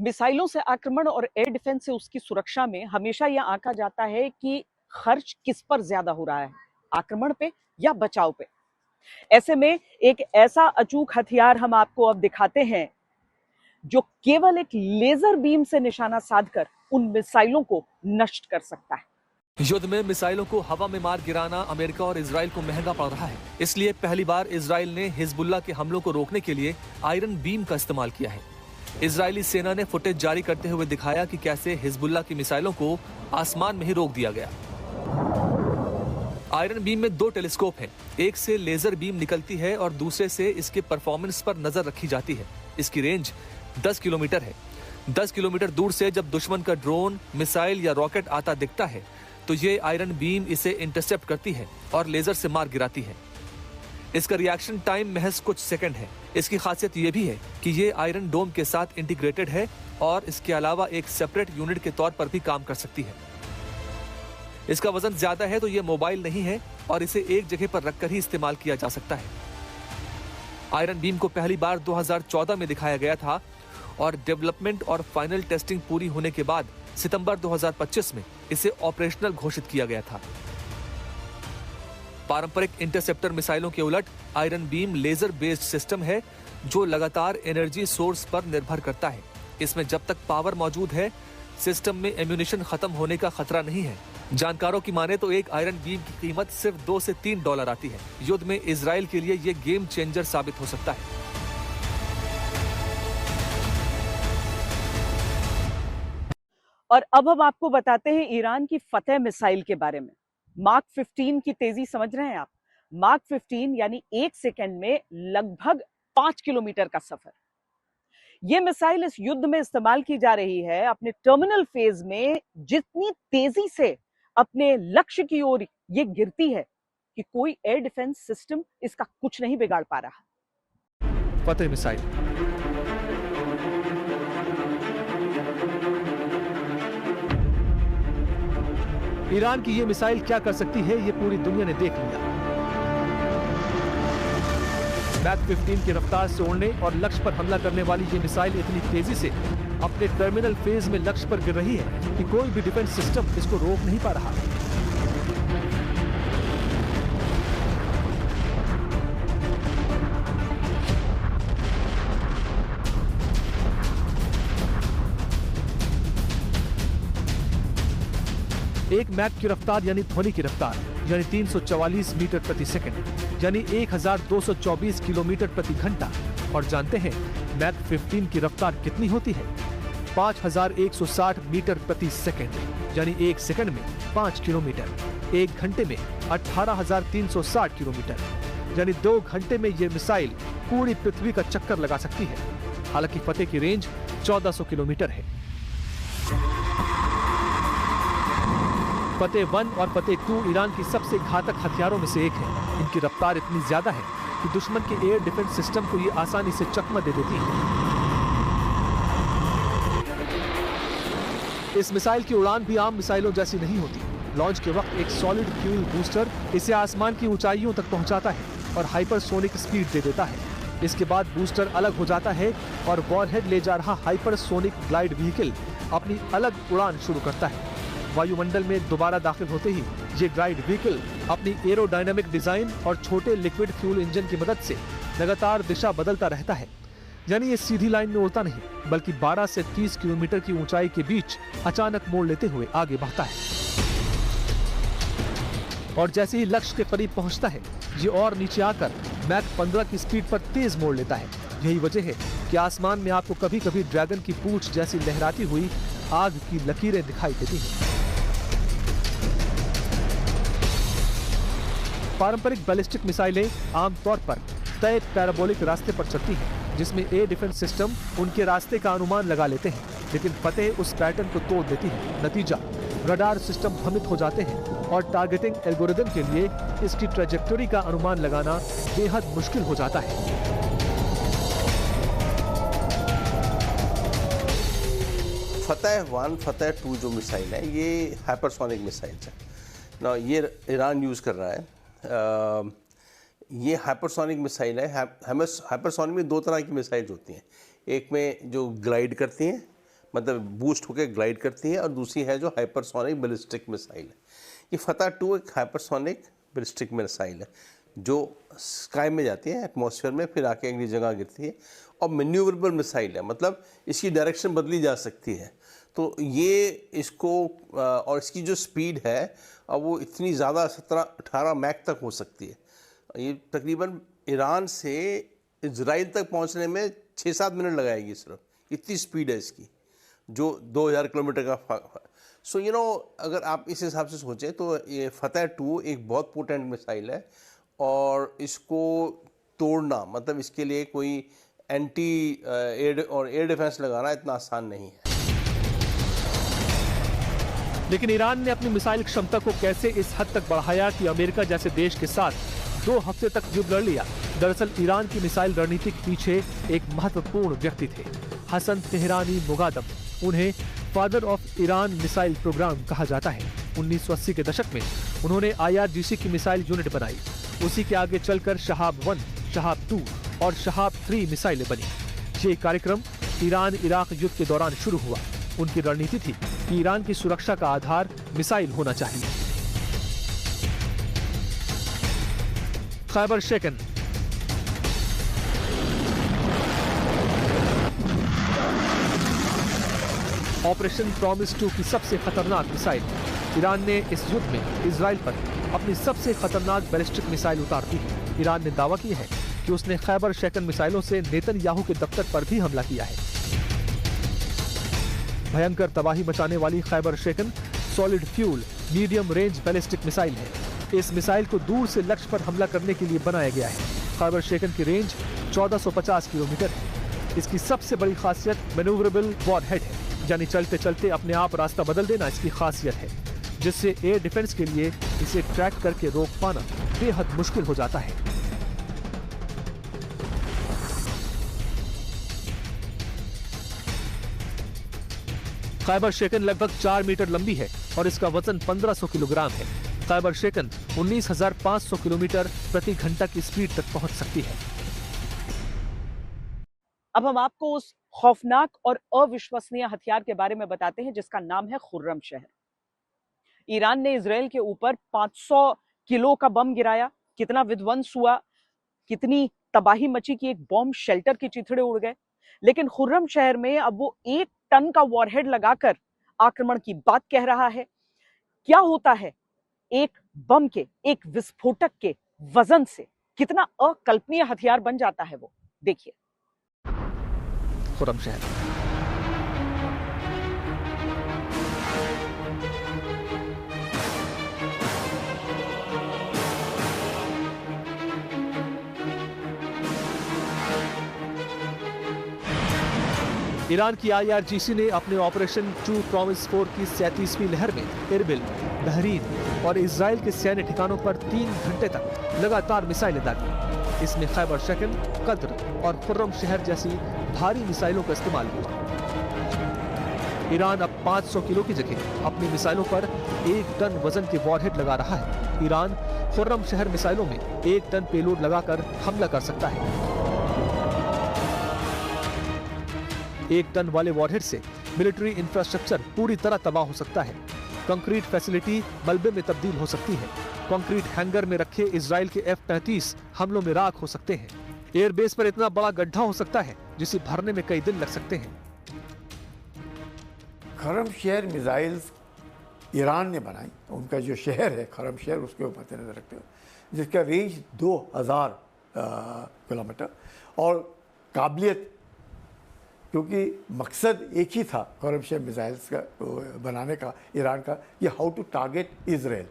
मिसाइलों से आक्रमण और एयर डिफेंस से उसकी सुरक्षा में हमेशा यह आंका जाता है कि खर्च किस पर ज्यादा हो रहा है, आक्रमण पे या बचाव पे। ऐसे में एक ऐसा अचूक हथियार हम आपको अब दिखाते हैं जो केवल एक लेजर बीम से निशाना साधकर उन मिसाइलों को नष्ट कर सकता है। युद्ध में मिसाइलों को हवा में मार गिराना अमेरिका और इजराइल को महंगा पड़ रहा है। इसलिए पहली बार इजराइल ने हिजबुल्लाह के हमलों को रोकने के लिए आयरन बीम का इस्तेमाल किया है। इजरायली सेना ने फुटेज जारी करते हुए दिखाया कि कैसे हिजबुल्लाह की मिसाइलों को आसमान में ही रोक दिया गया। आयरन बीम में 2 टेलीस्कोप हैं। एक से लेजर बीम निकलती है और दूसरे से इसके परफॉर्मेंस पर नजर रखी जाती है। इसकी रेंज 10 किलोमीटर है। 10 किलोमीटर दूर से जब दुश्मन का ड्रोन, मिसाइल या रॉकेट आता दिखता है तो ये आयरन बीम इसे इंटरसेप्ट करती है और लेजर से मार गिराती है। इसका रिएक्शन टाइम महज कुछ सेकंड है। इसकी खासियत यह भी है कि ये आयरन डोम के साथ इंटीग्रेटेड है और इसके अलावा एक सेपरेट यूनिट के तौर पर भी काम कर सकती है। इसका वजन ज्यादा है तो ये मोबाइल नहीं है और इसे एक जगह पर रखकर ही इस्तेमाल किया जा सकता है। आयरन बीम को पहली बार 2014 में दिखाया गया था और डेवलपमेंट और फाइनल टेस्टिंग पूरी होने के बाद सितंबर 2025 में इसे ऑपरेशनल घोषित किया गया था। पारंपरिक इंटरसेप्टर मिसाइलों के उलट iron beam laser based system है जो लगातार एनर्जी सोर्स पर निर्भर करता है। इसमें जब तक पावर मौजूद है, सिस्टम में एम्यूनिशन खत्म होने का खतरा नहीं है। जानकारों की माने तो एक आयरन बीम की कीमत सिर्फ $2 से $3 आती है। युद्ध में इजराइल के लिए ये गेम चेंजर साबित हो सकता है। और अब हम आपको बताते हैं ईरान की फतेह मिसाइल के बारे में। मार्क 15 की तेजी समझ रहे हैं आप? मार्क 15 यानी 1 सेकंड में लगभग 5 किलोमीटर का सफर। यह मिसाइल इस युद्ध में इस्तेमाल की जा रही है अपने टर्मिनल फेज में जितनी तेजी से अपने लक्ष्य की ओर ये गिरती है कि कोई एयर डिफेंस सिस्टम इसका कुछ नहीं बिगाड़ पा रहा। फतेह मिसाइल ईरान की ये मिसाइल क्या कर सकती है, ये पूरी दुनिया ने देख लिया। मैक 15 की रफ्तार से उड़ने और लक्ष्य पर हमला करने वाली ये मिसाइल इतनी तेजी से अपने टर्मिनल फेज में लक्ष्य पर गिर रही है कि कोई भी डिफेंस सिस्टम इसको रोक नहीं पा रहा। एक मैक की रफ्तार यानी ध्वनि की रफ्तार यानी 344 मीटर प्रति सेकंड यानी 1224 किलोमीटर प्रति घंटा। और जानते हैं मैक 15 की रफ्तार कितनी होती है? 5160 मीटर प्रति सेकंड यानी 1 सेकंड में 5 किलोमीटर। 1 घंटे में 18360 किलोमीटर यानी 2 घंटे में यह मिसाइल पूरी पृथ्वी का चक्कर लगा सकती है। हालांकि फतेह की रेंज 1400 किलोमीटर है। फतेह 1 और फतेह 2 ईरान की सबसे घातक हथियारों में से एक है। इनकी रफ्तार इतनी ज्यादा है कि दुश्मन के एयर डिफेंस सिस्टम को ये आसानी से चकमा दे देती है। इस मिसाइल की उड़ान भी आम मिसाइलों जैसी नहीं होती। लॉन्च के वक्त एक सॉलिड फ्यूल बूस्टर इसे आसमान की ऊंचाइयों तक पहुंचाता है और हाइपरसोनिक स्पीड दे देता है। इसके बाद बूस्टर अलग हो जाता है और वॉरहेड ले जा रहा हाइपरसोनिक ग्लाइड व्हीकल अपनी अलग उड़ान शुरू करता है। वायुमंडल में दोबारा दाखिल होते ही ये ग्लाइड व्हीकल अपनी एरोडायनामिक डिजाइन और छोटे लिक्विड फ्यूल इंजन की मदद से लगातार दिशा बदलता रहता है। यानी ये सीधी लाइन में उड़ता नहीं बल्कि 12 से 30 किलोमीटर की ऊंचाई के बीच अचानक मोड़ लेते हुए आगे बढ़ता है। और जैसे ही लक्ष्य के करीब पहुंचता है ये और नीचे आकर मैक 15 की स्पीड पर तेज मोड़ लेता है। यही वजह है कि आसमान में आपको कभी कभी ड्रैगन की पूंछ जैसी लहराती हुई आग की लकीरें दिखाई देती हैं। पारंपरिक बैलिस्टिक मिसाइलें आमतौर पर तय पैराबोलिक रास्ते पर चलती हैं, जिसमें एयर डिफेंस सिस्टम उनके रास्ते का अनुमान लगा लेते हैं। लेकिन फतेह उस पैटर्न को तोड़ देती है। नतीजा, रडार सिस्टम भ्रमित हो जाते हैं और टारगेटिंग एल्गोरिदम के लिए इसकी ट्रैजेक्टोरी का अनुमान लगाना बेहद मुश्किल हो जाता है। फतेह 1, फतेह 2 जो मिसाइल है ये हाइपरसोनिक मिसाइल है ना, ये ईरान यूज़ कर रहा है। ये हाइपरसोनिक मिसाइल है। हाइपरसोनिक में 2 तरह की मिसाइल्स होती हैं। एक में जो ग्लाइड करती हैं मतलब बूस्ट होकर ग्लाइड करती हैं, और दूसरी है जो हाइपरसोनिक बैलिस्टिक मिसाइल है। ये फतह 2 एक हाइपरसोनिक बैलिस्टिक मिसाइल है जो स्काई में जाती है, एटमॉस्फेयर में, फिर आके अगली जगह गिरती है, और मैन्यूवरेबल मिसाइल है, मतलब इसकी डायरेक्शन बदली जा सकती है। तो ये इसको और इसकी जो स्पीड है अब वो इतनी ज़्यादा 17-18 मैक तक हो सकती है। ये तकरीबन ईरान से इजराइल तक पहुंचने में 6-7 मिनट लगाएगी सिर्फ, इतनी स्पीड है इसकी, जो 2000 किलोमीटर का सो अगर आप इस हिसाब से सोचें तो ये फतह 2 एक बहुत पोटेंट मिसाइल है, और इसको तोड़ना, मतलब इसके लिए कोई एंटी एयर और एयर डिफेंस लगाना इतना आसान नहीं है। लेकिन ईरान ने अपनी मिसाइल क्षमता को कैसे इस हद तक बढ़ाया कि अमेरिका जैसे देश के साथ 2 हफ्ते तक युद्ध लड़ लिया। दरअसल ईरान की मिसाइल रणनीति के पीछे एक महत्वपूर्ण व्यक्ति थे, हसन तेहरानी मुगादम। उन्हें father of Iran missile program कहा जाता है। 1980 के दशक में उन्होंने IRGC की मिसाइल यूनिट बनाई। उसी के आगे चलकर शहाब 1, शहाब 2 और शहाब 3 मिसाइलें बनी। ये कार्यक्रम ईरान इराक युद्ध के दौरान शुरू हुआ। उनकी रणनीति थी कि ईरान की सुरक्षा का आधार मिसाइल होना चाहिए। खैबर शेकन, ऑपरेशन प्रॉमिस 2 की सबसे खतरनाक मिसाइल। ईरान ने इस युद्ध में इजराइल पर अपनी सबसे खतरनाक बैलिस्टिक मिसाइल उतार दी है। ईरान ने दावा किया है कि उसने खैबर शेकन मिसाइलों से नेतन्याहू के दफ्तर पर भी हमला किया है। भयंकर तबाही मचाने वाली Kheibar Shekan solid fuel medium range ballistic missile है। इस मिसाइल को दूर से लक्ष्य पर हमला करने के लिए बनाया गया है। खैबर शेकन की रेंज 1450 किलोमीटर है। इसकी सबसे बड़ी खासियत मैन्यूवरेबल वॉरहेड है, यानी चलते चलते अपने आप रास्ता बदल देना इसकी खासियत है, जिससे एयर डिफेंस के लिए इसे ट्रैक करके रोक पाना बेहद मुश्किल हो जाता है। खैबर शेकन लगभग 4 मीटर लंबी है और इसका वजन 1500 किलोग्राम है। खैबर शेकन 19,500 किलोमीटर प्रति घंटा की स्पीड तक पहुंच सकती है। अब हम आपको उस खौफनाक और अविश्वसनीय हथियार के बारे में बताते हैं जिसका नाम है खुर्रम शहर। ईरान ने इजराइल के ऊपर 500 किलो का बम गिराया। कितना विध्वंस हुआ, कितनी तबाही मची कि एक बॉम्ब शेल्टर के चिथड़े उड़ गए। लेकिन खुर्रम शहर में अब वो 1 टन का वॉरहेड लगाकर आक्रमण की बात कह रहा है। क्या होता है एक बम के, एक विस्फोटक के वजन से, कितना अकल्पनीय हथियार बन जाता है वो, देखिए। खुर्रम शहर ईरान की IRGC ने अपने ऑपरेशन 2 प्रॉमिस 4 की 37वीं लहर में इरबिल, बहरीन और इजराइल के सैन्य ठिकानों पर 3 घंटे तक लगातार मिसाइलें दागी। इसमें खैबर शेकन, कद्र और खुर्रम शहर जैसी भारी मिसाइलों का इस्तेमाल हुआ। ईरान अब 500 किलो की जगह अपनी मिसाइलों पर 1 टन वजन के वॉरहेड लगा रहा है। ईरान खुर्रम शहर मिसाइलों में 1 टन पेलोड लगाकर हमला कर सकता है। 1 टन वाले वॉरहेड से मिलिट्री इंफ्रास्ट्रक्चर पूरी तरह तबाह हो सकता है। कंक्रीट फैसिलिटी मलबे में तब्दील हो सकती है। कंक्रीट हैंगर में रखे इजराइल के F-35 हमलों में राख हो सकते हैं। एयरबेस पर इतना बड़ा गड्ढा हो सकता है जिसे भरने में कई दिन लग सकते हैं। खरम शहर मिसाइल्स ईरान ने बनाई। उनका जो शहर है खरम शहर, उसके ऊपर मद्देनजर रखते हुए, जिसका रेंज 2000 किलोमीटर और काबिलियत, क्योंकि मकसद एक ही था खरम शहर मिसाइल्स का बनाने का ईरान का, ये how to target Israel.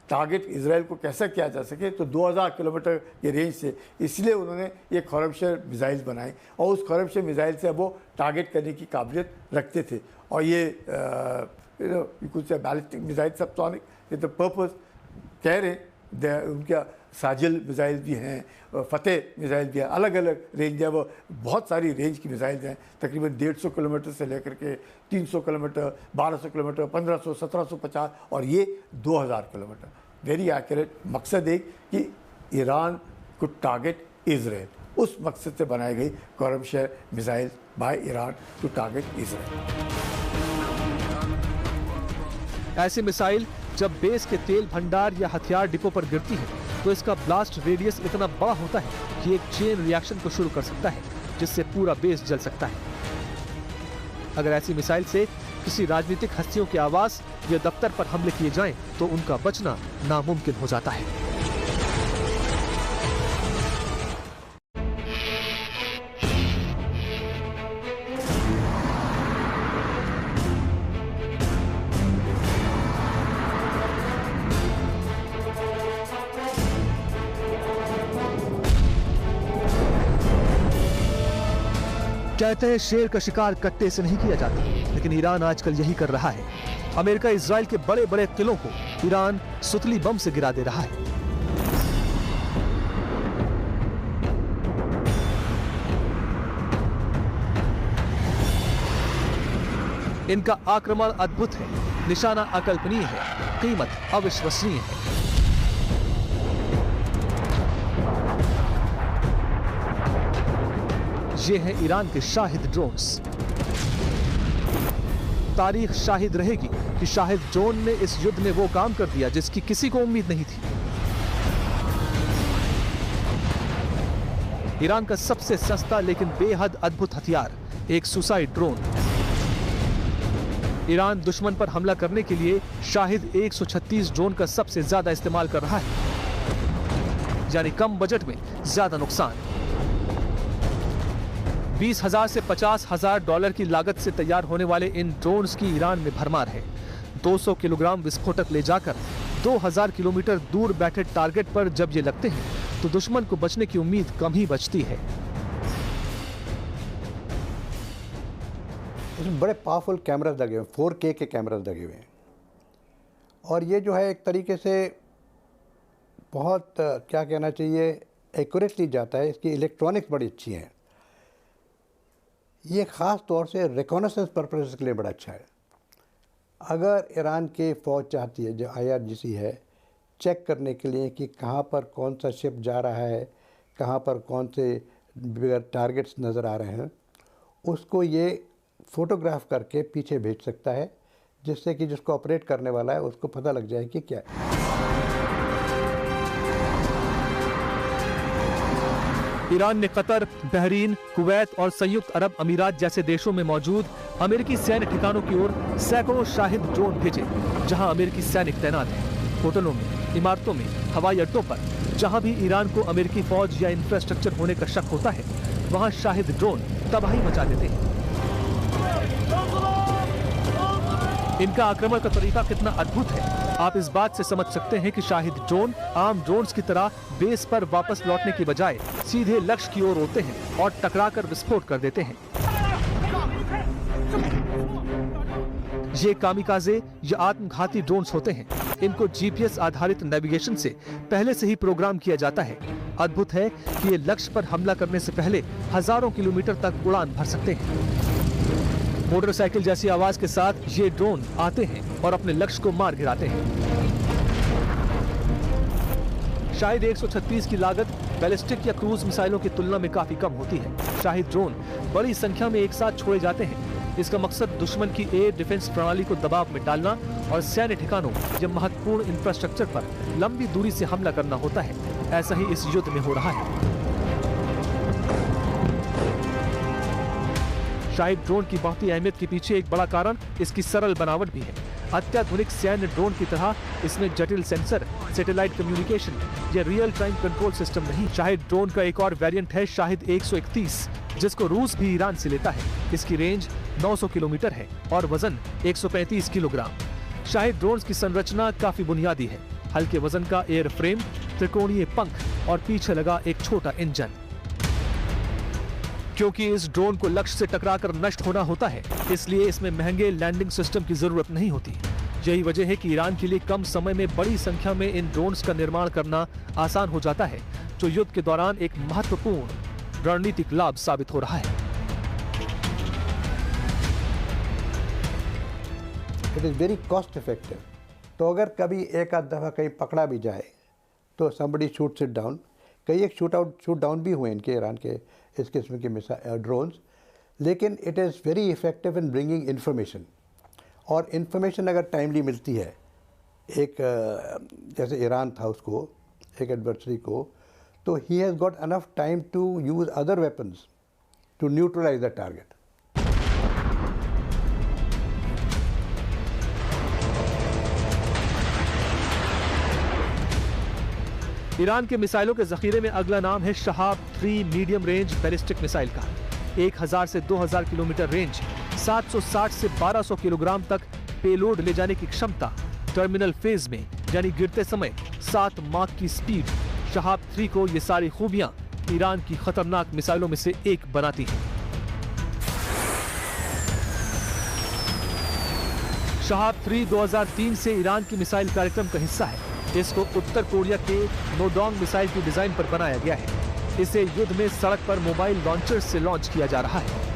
Target Israel को कैसे किया जा सके, तो 2000 किलोमीटर के रेंज से, इसलिए उन्होंने ये खरम शहर मिसाइल बनाई और उस खरम शहर मिसाइल से वो टारगेट करने की काबिलियत रखते थे। और ये कुछ बैलिस्टिक मिसाइल सबसोनिक, ये तो पर्पस कह रहे उनका साजिल मिसाइल भी हैं, फतेह मिसाइल भी है, अलग अलग रेंज है, वो बहुत सारी रेंज की मिसाइल हैं, तकरीबन 150 किलोमीटर से लेकर के 300 किलोमीटर, 1200 किलोमीटर, 1500, 1750 और ये 2000 किलोमीटर। Very accurate. मकसद एक कि ईरान को टारगेट इजराइल, उस मकसद से बनाई गई Khorramshahr missile by Iran to target Israel. ऐसी मिसाइल जब बेस के तेल भंडार या हथियार डिपो पर गिरती है तो इसका ब्लास्ट रेडियस इतना बड़ा होता है कि एक चेन रिएक्शन को शुरू कर सकता है, जिससे पूरा बेस जल सकता है। अगर ऐसी मिसाइल से किसी राजनीतिक हस्तियों के आवास या दफ्तर पर हमले किए जाएं, तो उनका बचना नामुमकिन हो जाता है। कहते हैं शेर का शिकार कट्टे से नहीं किया जाता, लेकिन ईरान आजकल यही कर रहा है। अमेरिका इजराइल के बड़े बड़े किलों को ईरान सुतली बम से गिरा दे रहा है। इनका आक्रमण अद्भुत है, निशाना अकल्पनीय है, कीमत अविश्वसनीय है। ये हैं ईरान के शाहिद ड्रोन्स। तारीख शाहिद रहेगी कि शाहिद ड्रोन ने इस युद्ध में वो काम कर दिया जिसकी किसी को उम्मीद नहीं थी। ईरान का सबसे सस्ता लेकिन बेहद अद्भुत हथियार, एक सुसाइड ड्रोन। ईरान दुश्मन पर हमला करने के लिए शाहिद 136 ड्रोन का सबसे ज्यादा इस्तेमाल कर रहा है, यानी कम बजट में ज्यादा नुकसान। 20,000 से 50,000 डॉलर की लागत से तैयार होने वाले इन ड्रोन्स की ईरान में भरमार है। 200 किलोग्राम विस्फोटक ले जाकर 2000 किलोमीटर दूर बैठे टारगेट पर जब ये लगते हैं तो दुश्मन को बचने की उम्मीद कम ही बचती है। इसमें बड़े पावरफुल कैमरास लगे हुए हैं, 4K के कैमरास लगे हुए हैं, और ये जो है एक तरीके से बहुत क्या कहना चाहिए एक्यूरेटली जाता है। इसकी इलेक्ट्रॉनिक्स बड़ी अच्छी हैं। ये ख़ास तौर से रिकॉनेसेंस पर्पज़ के लिए बड़ा अच्छा है। अगर ईरान की फ़ौज चाहती है, जो IRGC है, चेक करने के लिए कि कहाँ पर कौन सा शिप जा रहा है, कहाँ पर कौन से टारगेट्स नज़र आ रहे हैं, उसको ये फ़ोटोग्राफ करके पीछे भेज सकता है, जिससे कि जिसको ऑपरेट करने वाला है उसको पता लग जाए कि क्या है। ईरान ने कतर, बहरीन, कुवैत और संयुक्त अरब अमीरात जैसे देशों में मौजूद अमेरिकी सैन्य ठिकानों की ओर सैकड़ों शाहिद ड्रोन भेजे, जहां अमेरिकी सैनिक तैनात हैं। होटलों में, इमारतों में, हवाई अड्डों पर, जहां भी ईरान को अमेरिकी फौज या इंफ्रास्ट्रक्चर होने का शक होता है, वहां शाहिद ड्रोन तबाही मचा देते हैं। इनका आक्रमण का तरीका कितना अद्भुत है, आप इस बात से समझ सकते हैं कि शाहिद ड्रोन आम ड्रोन्स की तरह बेस पर वापस लौटने की बजाय सीधे लक्ष्य की ओर उड़ते हैं और टकराकर विस्फोट कर देते हैं। ये कामिकाजे या आत्मघाती ड्रोन्स होते हैं। इनको GPS आधारित नेविगेशन से पहले से ही प्रोग्राम किया जाता है। अद्भुत है कि ये लक्ष्य पर हमला करने से पहले हजारों किलोमीटर तक उड़ान भर सकते हैं। मोटरसाइकिल जैसी आवाज के साथ ये ड्रोन आते हैं और अपने लक्ष्य को मार गिराते हैं। शाहिद 136 की लागत बैलिस्टिक या क्रूज मिसाइलों की तुलना में काफी कम होती है। शाहिद ड्रोन बड़ी संख्या में एक साथ छोड़े जाते हैं। इसका मकसद दुश्मन की एयर डिफेंस प्रणाली को दबाव में डालना और सैन्य ठिकानों या महत्वपूर्ण इंफ्रास्ट्रक्चर पर लंबी दूरी से हमला करना होता है। ऐसा ही इस युद्ध में हो रहा है। शाहिद ड्रोन की बढ़ती अहमियत के पीछे एक बड़ा कारण इसकी सरल बनावट भी है। अत्याधुनिक सैन्य ड्रोन की तरह इसमें जटिल सेंसर, सैटेलाइट कम्युनिकेशन या रियल टाइम कंट्रोल सिस्टम नहीं। शाहिद ड्रोन का एक और वेरिएंट है शाहिद 131, जिसको रूस भी ईरान से लेता है। इसकी रेंज 900 किलोमीटर है और वजन 135 किलोग्राम। शाहिद ड्रोन की संरचना काफी बुनियादी है। हल्के वजन का एयर फ्रेम, त्रिकोणीय पंख और पीछे लगा एक छोटा इंजन। क्योंकि इस ड्रोन को लक्ष्य से टकराकर नष्ट होना होता है, इसलिए इसमें महंगे लैंडिंग सिस्टम की जरूरत नहीं होती। यही वजह है कि ईरान के लिए कम समय में बड़ी संख्या में इन ड्रोन्स का निर्माण करना आसान हो जाता है, जो युद्ध के दौरान एक महत्वपूर्ण रणनीतिक लाभ साबित हो रहा है। It is very cost effective. तो अगर कभी एक आध दफ़ा कहीं पकड़ा भी जाए तो somebody shoots it down, कई एक शूट डाउन भी हुए इनके ईरान के इस किस्म के ड्रोन्स, लेकिन it is very effective in bringing information. और इन्फॉर्मेशन अगर टाइमली मिलती है, एक जैसे ईरान था उसको, एक एडवर्सरी को, तो he has got enough time to use other weapons to neutralize the target. Iran के मिसाइलों के जखीरे में अगला नाम है Shahab 3 medium range ballistic missile का। 1000 से 2000 किलोमीटर रेंज, 760 से 1200 किलोग्राम तक पेलोड ले जाने की क्षमता, टर्मिनल फेज में यानी गिरते समय 7 माक की स्पीड। शहाब 3 को ये सारी खूबियां ईरान की खतरनाक मिसाइलों में से एक बनाती हैं। शहाब 3 2003 से ईरान की मिसाइल कार्यक्रम का हिस्सा है। इसको उत्तर कोरिया के नोडोंग मिसाइल की डिजाइन पर बनाया गया है। इसे युद्ध में सड़क पर मोबाइल लॉन्चर से लॉन्च किया जा रहा है।